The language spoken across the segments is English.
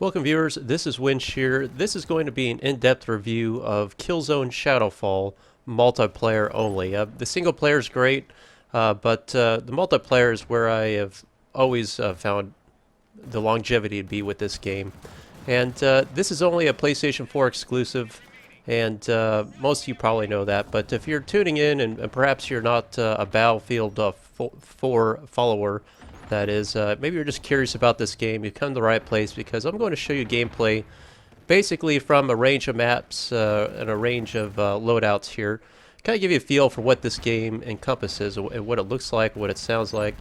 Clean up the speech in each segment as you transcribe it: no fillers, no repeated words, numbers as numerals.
Welcome viewers, this is Winch here. This is going to be an in-depth review of Killzone Shadow Fall, multiplayer only. The single player is great, but the multiplayer is where I have always found the longevity to be with this game. And this is only a PlayStation 4 exclusive, and most of you probably know that. But if you're tuning in and perhaps you're not a Battlefield 4 follower, that is, maybe you're just curious about this game, you've come to the right place because I'm going to show you gameplay basically from a range of maps and a range of loadouts here. Kind of give you a feel for what this game encompasses and what it looks like, what it sounds like,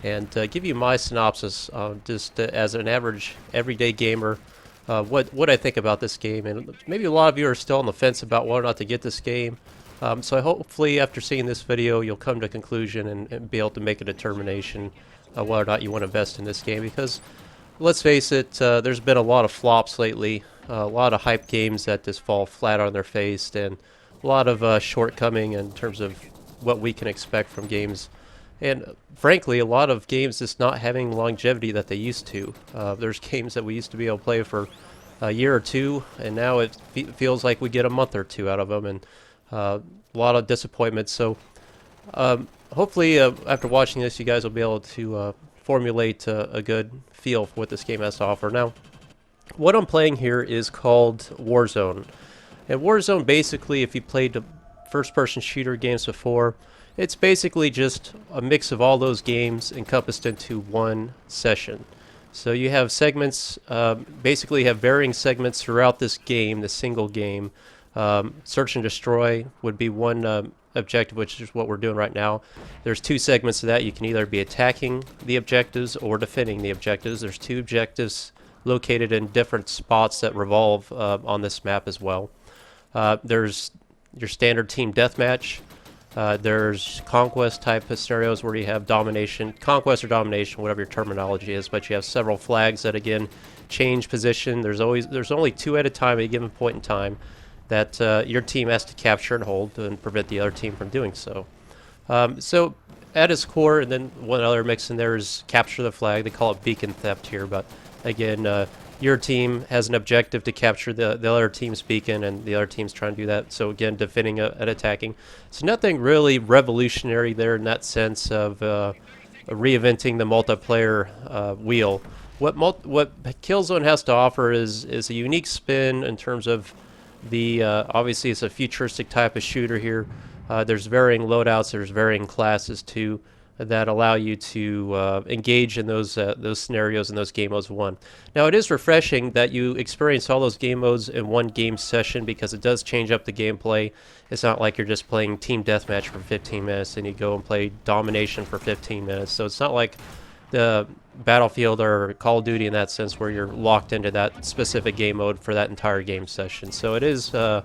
and give you my synopsis just as an average everyday gamer, what I think about this game. And maybe a lot of you are still on the fence about whether or not to get this game. So hopefully after seeing this video you'll come to a conclusion and be able to make a determination whether or not you want to invest in this game, because let's face it, there's been a lot of flops lately, a lot of hype games that just fall flat on their face, and a lot of shortcoming in terms of what we can expect from games, and frankly a lot of games just not having longevity that they used to. There's games that we used to be able to play for a year or two, and now it feels like we get a month or two out of them, and a lot of disappointment. So hopefully, after watching this, you guys will be able to formulate a good feel for what this game has to offer. Now, what I'm playing here is called Warzone. And Warzone, basically, if you played first-person shooter games before, it's basically just a mix of all those games encompassed into one session. So you have segments, basically you have varying segments throughout this game, the single game. Search and destroy would be one objective, which is what we're doing right now. There's two segments of that. You can either be attacking the objectives or defending the objectives. There's two objectives located in different spots that revolve on this map as well. There's your standard team deathmatch. There's conquest type of scenarios where you have domination, conquest or domination, whatever your terminology is, but you have several flags that again change position. There's only two at a time at a given point in time that your team has to capture and hold and prevent the other team from doing so. So at its core, and then one other mix in there is capture the flag. They call it beacon theft here, but again, your team has an objective to capture the other team's beacon, and the other team's trying to do that. So again, defending and attacking. So nothing really revolutionary there in that sense of reinventing the multiplayer wheel. What Killzone has to offer is a unique spin in terms of the obviously it's a futuristic type of shooter here. There's varying loadouts, there's varying classes too that allow you to engage in those scenarios and those game modes one. Now it is refreshing that you experience all those game modes in one game session, because it does change up the gameplay. It's not like you're just playing team deathmatch for 15 minutes and you go and play domination for 15 minutes. So it's not like the Battlefield or Call of Duty in that sense, where you're locked into that specific game mode for that entire game session. So it is that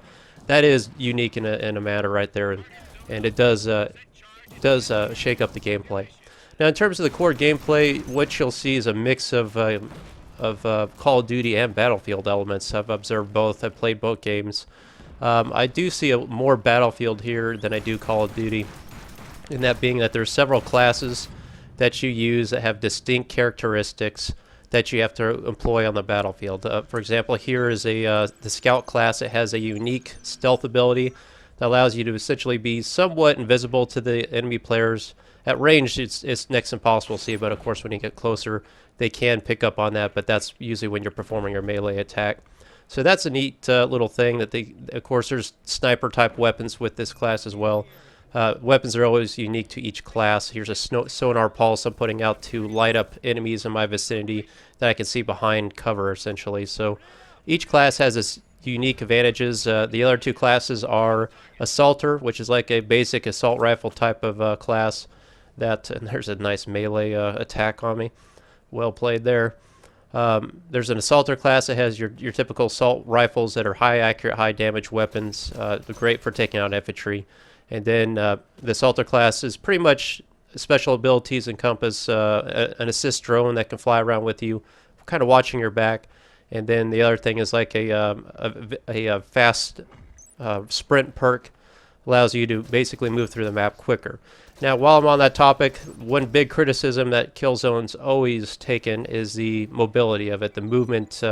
is unique in a manner right there, and it does shake up the gameplay. Now, in terms of the core gameplay, what you'll see is a mix of Call of Duty and Battlefield elements. I've observed both. I've played both games. I do see more Battlefield here than I do Call of Duty, in that being that there's several classes that you use that have distinct characteristics that you have to employ on the battlefield. For example, here is the Scout class. It has a unique stealth ability that allows you to essentially be somewhat invisible to the enemy players. At range, it's next impossible to see, but of course when you get closer, they can pick up on that, but that's usually when you're performing your melee attack. So that's a neat little thing that of course there's sniper type weapons with this class as well. Weapons are always unique to each class. Here's a sonar pulse I'm putting out to light up enemies in my vicinity that I can see behind cover, essentially. So each class has its unique advantages. The other two classes are Assaulter, which is like a basic assault rifle type of class. And there's a nice melee attack on me. Well played there. There's an Assaulter class that has your typical assault rifles that are high accurate, high damage weapons. They're great for taking out infantry. And then the Assaulter class is pretty much special abilities encompass an assist drone that can fly around with you, kind of watching your back. And then the other thing is like a fast sprint perk, allows you to basically move through the map quicker. Now, while I'm on that topic, one big criticism that Killzone's always taken is the mobility of it. The movement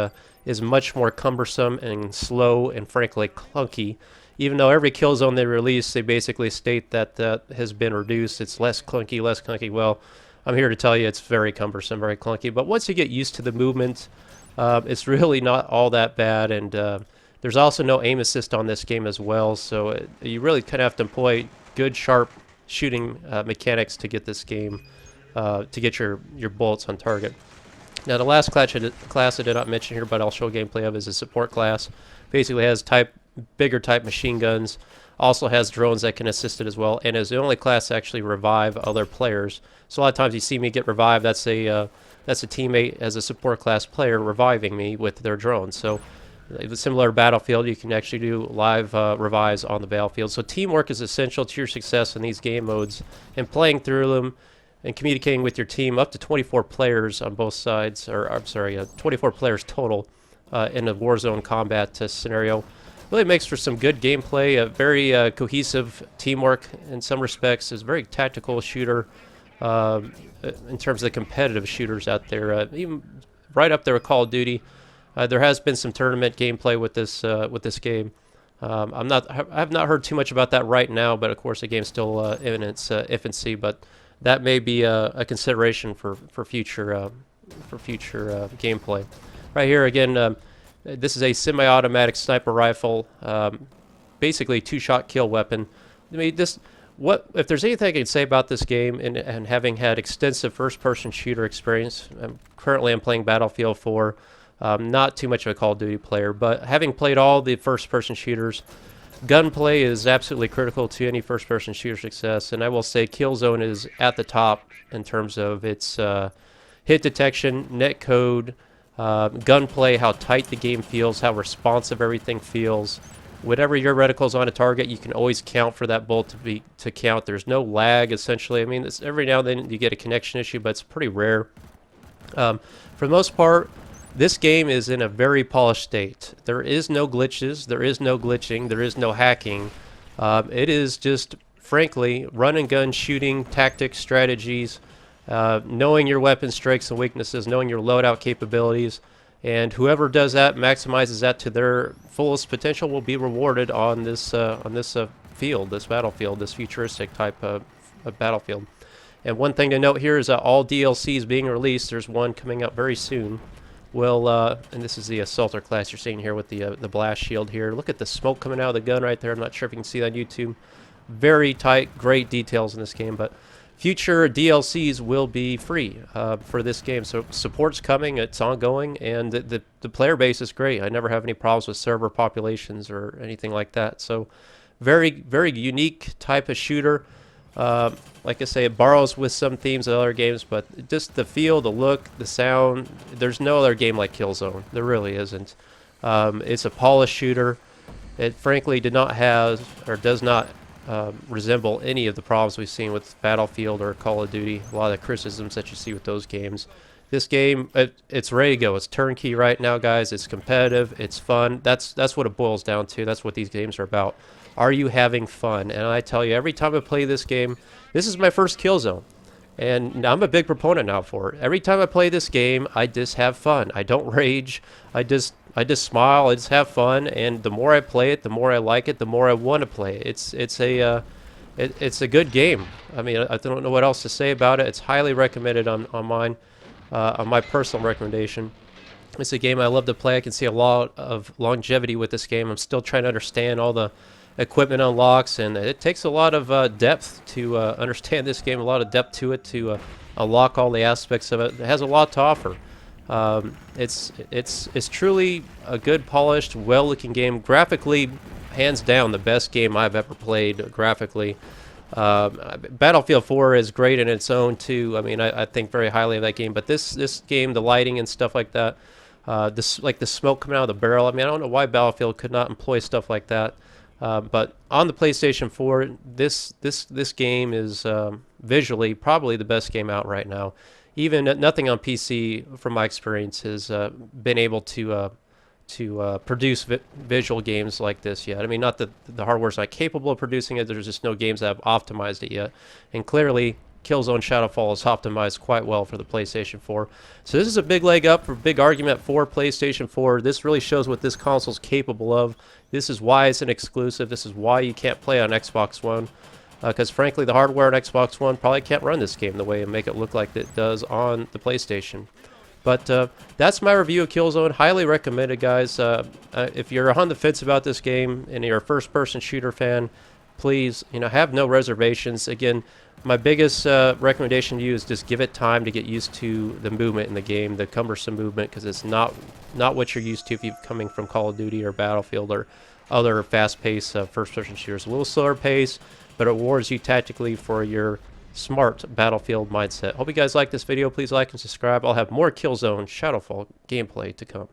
is much more cumbersome and slow and frankly clunky. Even though every Killzone they release, they basically state that that has been reduced. It's less clunky, less clunky. Well, I'm here to tell you it's very cumbersome, very clunky. But once you get used to the movement, it's really not all that bad. And there's also no aim assist on this game as well. So you really kind of have to employ good, sharp shooting mechanics to get this game, to get your bullets on target. Now, the last class I did not mention here, but I'll show gameplay of, is a support class. Basically has bigger type machine guns, also has drones that can assist it as well, and is the only class to actually revive other players. So a lot of times you see me get revived, that's a teammate as a support class player reviving me with their drone. So similar to Battlefield, you can actually do live revives on the battlefield. So teamwork is essential to your success in these game modes, and playing through them and communicating with your team, up to 24 players on both sides, or I'm sorry, 24 players total in a Warzone combat scenario. Really makes for some good gameplay, a very cohesive teamwork in some respects. It's a very tactical shooter in terms of the competitive shooters out there, even right up there with Call of Duty. There has been some tournament gameplay with this game. I have not heard too much about that right now, but of course the game's still in its infancy. But that may be a consideration for future gameplay. Right here again, this is a semi-automatic sniper rifle, basically two-shot kill weapon. I mean, if there's anything I can say about this game, and having had extensive first-person shooter experience, currently I'm playing Battlefield 4. Not too much of a Call of Duty player, but having played all the first-person shooters, gunplay is absolutely critical to any first-person shooter success, and I will say Killzone is at the top in terms of its hit detection, netcode, gunplay, how tight the game feels, how responsive everything feels. Whatever your reticle's on a target, you can always count for that bolt to count. There's no lag, essentially. I mean, every now and then you get a connection issue, but it's pretty rare. For the most part, this game is in a very polished state. There is no glitches, there is no glitching, there is no hacking. It is just, frankly, run and gun shooting, tactics, strategies, knowing your weapon strengths and weaknesses, knowing your loadout capabilities, and whoever does that, maximizes that to their fullest potential, will be rewarded on this field, this battlefield, this futuristic type of battlefield. And one thing to note here is that all DLCs being released, there's one coming up very soon, and this is the Assaulter class you're seeing here with the blast shield here. Look at the smoke coming out of the gun right there. I'm not sure if you can see that on YouTube. Very tight, great details in this game, but future DLCs will be free for this game. So support's coming, it's ongoing, and the player base is great. I never have any problems with server populations or anything like that. So very, very unique type of shooter. Like I say, it borrows with some themes of other games, but just the feel, the look, the sound, there's no other game like Killzone. There really isn't. It's a polished shooter. It frankly did not have, or does not resemble any of the problems we've seen with Battlefield or Call of Duty. A lot of the criticisms that you see with those games. This game, it's ready to go. It's turnkey right now, guys. It's competitive. It's fun. That's what it boils down to. That's what these games are about. Are you having fun? And I tell you, every time I play this game, this is my first Killzone, and I'm a big proponent now for it. Every time I play this game, I just have fun. I don't rage. I just smile. I just have fun. And the more I play it, the more I like it, the more I want to play it. It's a good game. I mean, I don't know what else to say about it. It's highly recommended on my personal recommendation. It's a game I love to play. I can see a lot of longevity with this game. I'm still trying to understand all the equipment unlocks, and it takes a lot of depth to understand this game, a lot of depth to it to unlock all the aspects of it. It has a lot to offer. It's truly a good, polished, well-looking game. Graphically, hands down, the best game I've ever played graphically. Battlefield 4 is great in its own too. I mean, I think very highly of that game, but this game, the lighting and stuff like that, like the smoke coming out of the barrel. I mean, I don't know why Battlefield could not employ stuff like that. But on the PlayStation 4, this game is visually probably the best game out right now. Even nothing on PC, from my experience, has been able to produce visual games like this yet. I mean, not that the hardware's not capable of producing it. There's just no games that have optimized it yet. And clearly, Killzone Shadow Fall is optimized quite well for the PlayStation 4. So this is a big leg up, for big argument for PlayStation 4. This really shows what this console's capable of. This is why it's an exclusive. This is why you can't play on Xbox One. Because frankly, the hardware on Xbox One probably can't run this game the way and make it look like it does on the PlayStation. But that's my review of Killzone. Highly recommended, guys. If you're on the fence about this game and you're a first-person shooter fan, please, have no reservations. Again, my biggest recommendation to you is just give it time to get used to the movement in the game, the cumbersome movement, because it's not what you're used to if you're coming from Call of Duty or Battlefield or other fast-paced first-person shooters. A little slower pace, but it rewards you tactically for your smart Battlefield mindset. Hope you guys like this video. Please like and subscribe. I'll have more Killzone Shadow Fall gameplay to come.